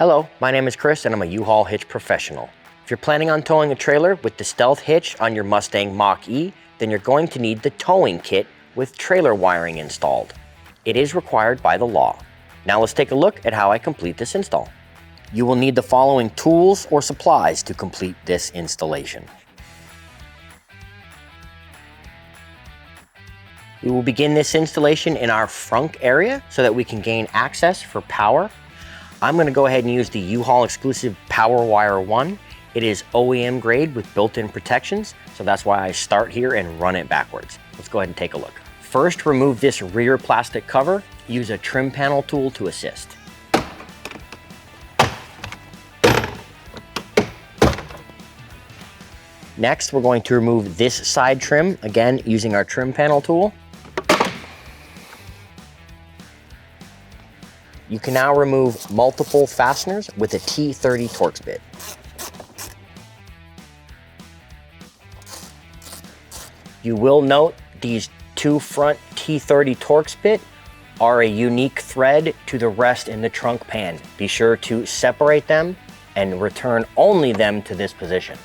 Hello, my name is Chris and I'm a U-Haul hitch professional. If you're planning on towing a trailer with the Stealth hitch on your Mustang Mach-E, then you're going to need the towing kit with trailer wiring installed. It is required by the law. Now let's take a look at how I complete this install. You will need the following tools or supplies to complete this installation. We will begin this installation in our frunk area so that we can gain access for power. I'm going to go ahead and use the U-Haul exclusive Power Wire 1. It is OEM grade with built-in protections, so that's why I start here and run it backwards. Let's go ahead and take a look. First, remove this rear plastic cover. Use a trim panel tool to assist. Next, we're going to remove this side trim, again using our trim panel tool. You can now remove multiple fasteners with a T30 Torx bit. You will note these two front T30 Torx bit are a unique thread to the rest in the trunk pan. Be sure to separate them and return only them to this position.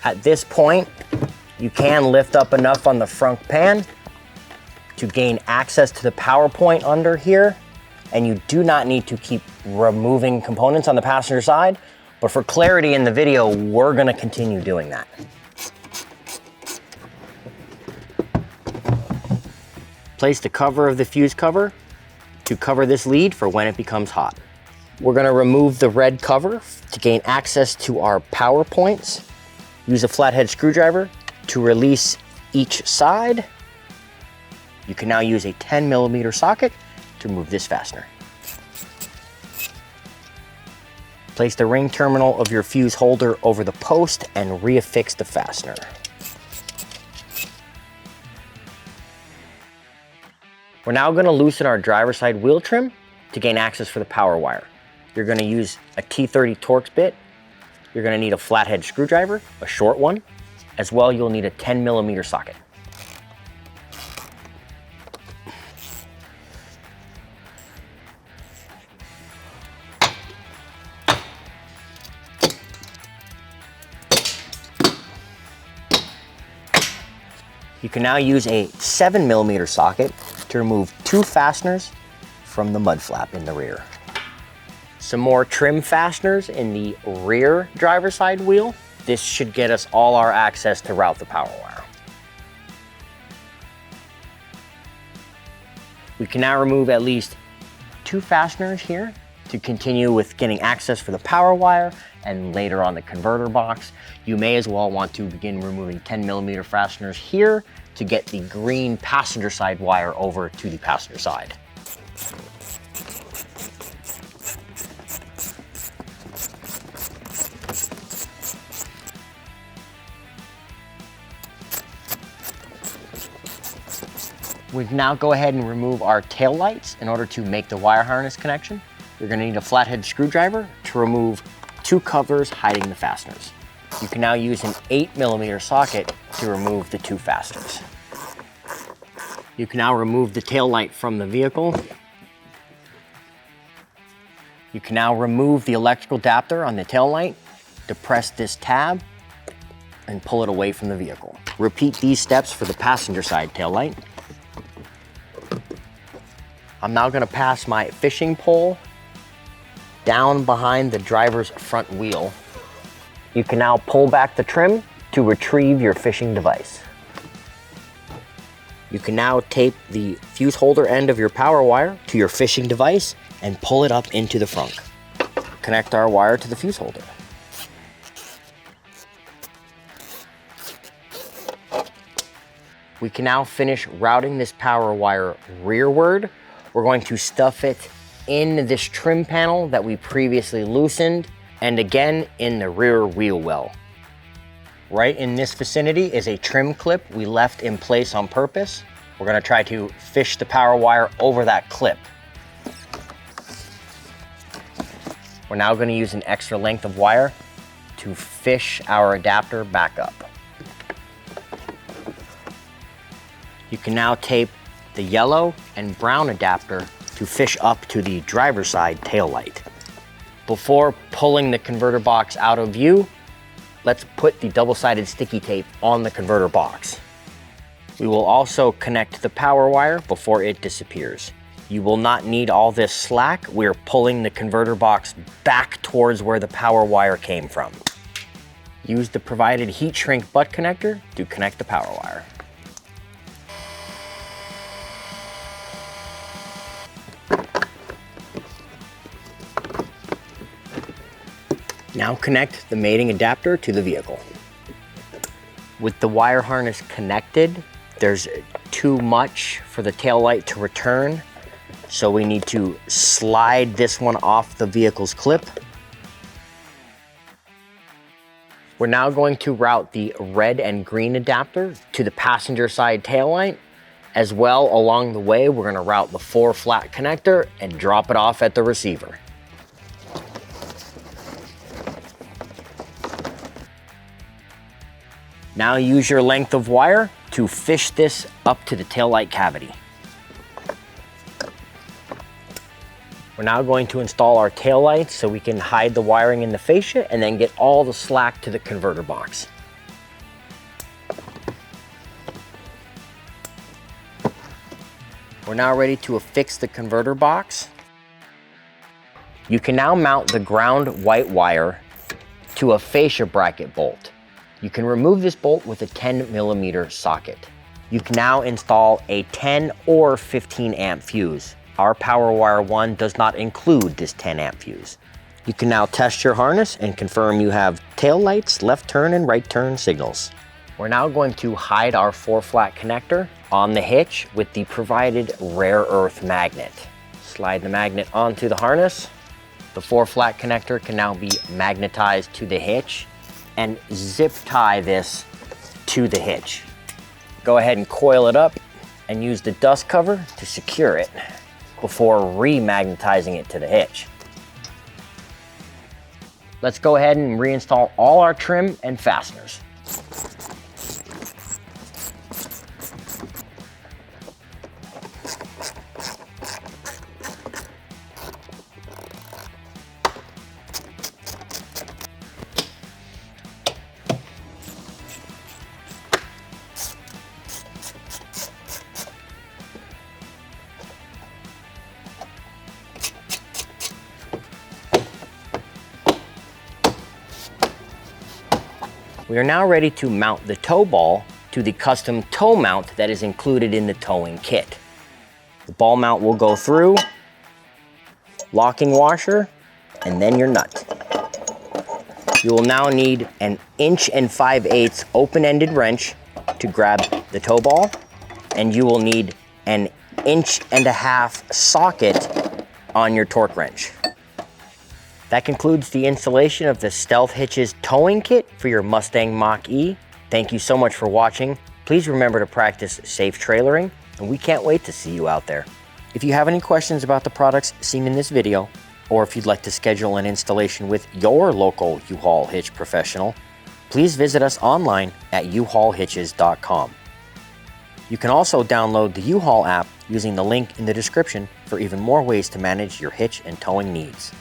At this point, you can lift up enough on the front pan to gain access to the power point under here. And you do not need to keep removing components on the passenger side, but for clarity in the video, we're gonna continue doing that. Place the cover of the fuse cover to cover this lead for when it becomes hot. We're gonna remove the red cover to gain access to our power points. Use a flathead screwdriver to release each side. You can now use a 10mm socket to remove this fastener. Place the ring terminal of your fuse holder over the post and reaffix the fastener. We're now going to loosen our driver's side wheel trim to gain access for the power wire. You're going to use a T30 Torx bit. You're going to need a flathead screwdriver, a short one. As well, you'll need a 10mm socket. You can now use a 7mm socket to remove two fasteners from the mud flap in the rear. Some more trim fasteners in the rear driver's side wheel. This should get us all our access to route the power wire. We can now remove at least two fasteners here to continue with getting access for the power wire and later on the converter box. You may as well want to begin removing 10mm fasteners here to get the green passenger side wire over to the passenger side. We now go ahead and remove our tail lights in order to make the wire harness connection. You're going to need a flathead screwdriver to remove two covers hiding the fasteners. You can now use an 8mm socket to remove the two fasteners. You can now remove the tail light from the vehicle. You can now remove the electrical adapter on the tail light. Depress this tab and pull it away from the vehicle. Repeat these steps for the passenger side tail light. I'm now going to pass my fishing pole down behind the driver's front wheel. You can now pull back the trim to retrieve your fishing device. You can now tape the fuse holder end of your power wire to your fishing device and pull it up into the frunk. Connect our wire to the fuse holder. We can now finish routing this power wire rearward. We're going to stuff it in this trim panel that we previously loosened, and again in the rear wheel well. Right in this vicinity is a trim clip we left in place on purpose. We're going to try to fish the power wire over that clip. We're now going to use an extra length of wire to fish our adapter back up. You can now tape the yellow and brown adapter to fish up to the driver's side tail light. Before pulling the converter box out of view, let's put the double-sided sticky tape on the converter box. We will also connect the power wire before it disappears. You will not need all this slack. We're pulling the converter box back towards where the power wire came from. Use the provided heat shrink butt connector to connect the power wire. Now connect the mating adapter to the vehicle. With the wire harness connected, there's too much for the tail light to return, so we need to slide this one off the vehicle's clip. We're now going to route the red and green adapter to the passenger side tail light. As well, along the way, we're gonna route the 4-flat connector and drop it off at the receiver. Now use your length of wire to fish this up to the taillight cavity. We're now going to install our taillights so we can hide the wiring in the fascia and then get all the slack to the converter box. We're now ready to affix the converter box. You can now mount the ground white wire to a fascia bracket bolt. You can remove this bolt with a 10mm socket. You can now install a 10 or 15 amp fuse. Our Power Wire 1 does not include this 10 amp fuse. You can now test your harness and confirm you have tail lights, left turn and right turn signals. We're now going to hide our 4-flat connector on the hitch with the provided rare earth magnet. Slide the magnet onto the harness. The 4-flat connector can now be magnetized to the hitch, and zip tie this to the hitch. Go ahead and coil it up and use the dust cover to secure it before re-magnetizing it to the hitch. Let's go ahead and reinstall all our trim and fasteners. We are now ready to mount the tow ball to the custom tow mount that is included in the towing kit. The ball mount will go through, locking washer, and then your nut. You will now need an 1 5/8" open-ended wrench to grab the tow ball, and you will need an 1.5" socket on your torque wrench. That concludes the installation of the Stealth Hitches towing kit for your Mustang Mach-E. Thank you so much for watching. Please remember to practice safe trailering, and we can't wait to see you out there. If you have any questions about the products seen in this video, or if you'd like to schedule an installation with your local U-Haul hitch professional, please visit us online at uhaulhitches.com. You can also download the U-Haul app using the link in the description for even more ways to manage your hitch and towing needs.